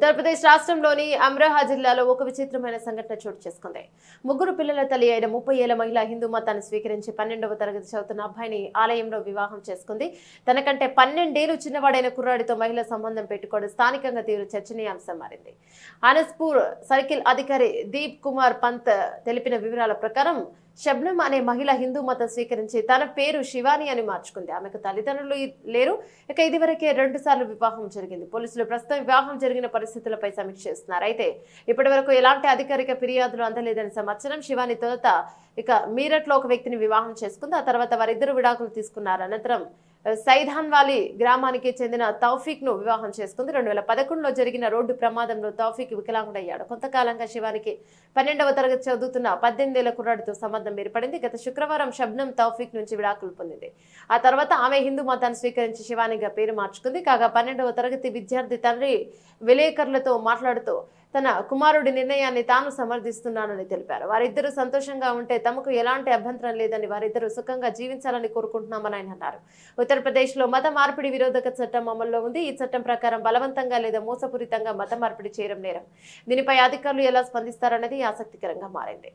ఉత్తరప్రదేశ్ రాష్ట్రంలోని అమ్రోహా జిల్లాలో ఒక విచిత్రమైన సంఘటన చోటు చేసుకుంది. ముగ్గురు పిల్లల తల్లి అయిన 30 ఏళ్ల మహిళ హిందూ మతాన్ని స్వీకరించి 12వ తరగతి చదువుతున్న అబ్బాయిని ఆలయంలో వివాహం చేసుకుంది. తనకంటే 12 ఏళ్లు చిన్నవాడైన కుర్రాడితో మహిళ సంబంధం పెట్టుకోవడం స్థానికంగా తీవ్ర చర్చనీయాంశం మారింది. ఆనస్పూర్ సర్కిల్ అధికారి దీప్ కుమార్ పంత్ తెలిపిన వివరాల ప్రకారం శబ్నం అనే మహిళ హిందూ మతం స్వీకరించి తన పేరు శివాని అని మార్చుకుంది. ఆమెకు తల్లిదండ్రులు లేరు. ఇక ఇదివరకే 2 సార్లు వివాహం జరిగింది. పోలీసులు ప్రస్తుతం వివాహం జరిగిన పరిస్థితులపై సమీక్ష చేస్తున్నారు. అయితే ఇప్పటి వరకు ఎలాంటి అధికారిక ఫిర్యాదులు అందలేదని సమాచారం. శివాని తొలుత మీరట్ లో ఒక వ్యక్తిని వివాహం చేసుకుంది. ఆ తర్వాత వారిద్దరు విడాకులు తీసుకున్నారు. అనంతరం సైధాన్వాలి గ్రామానికి చెందిన తౌఫీక్ ను వివాహం చేసుకుంది. 2011లో జరిగిన రోడ్డు ప్రమాదంలో తౌఫీక్ వికలాంగుడయ్యాడు. కొంతకాలంగా శివానికి 12వ తరగతి చదువుతున్న 18 ఏళ్ల కుర్రాడితో సంబంధం ఏర్పడింది. గత శుక్రవారం శబ్నం తౌఫీక్ నుంచి విడాకులు పొందింది. ఆ తర్వాత ఆమె హిందూ మతాన్ని స్వీకరించి శివానిగా పేరు మార్చుకుంది. కాగా 12వ తరగతి విద్యార్థి తండ్రి విలేకరులతో మాట్లాడుతూ తన కుమారుడి నిర్ణయాన్ని తాను సమర్థిస్తున్నానని తెలిపారు. వారిద్దరూ సంతోషంగా ఉంటే తమకు ఎలాంటి అభ్యంతరం లేదని, వారిద్దరూ సుఖంగా జీవించాలని కోరుకుంటున్నామని ఆయన అన్నారు. ఉత్తరప్రదేశ్ లో మత మార్పిడి విరోధక చట్టం అమల్లో ఉంది. ఈ చట్టం ప్రకారం బలవంతంగా లేదా మోసపూరితంగా మత మార్పిడి చేయడం నేరం. దీనిపై అధికారులు ఎలా స్పందిస్తారన్నది ఆసక్తికరంగా మారింది.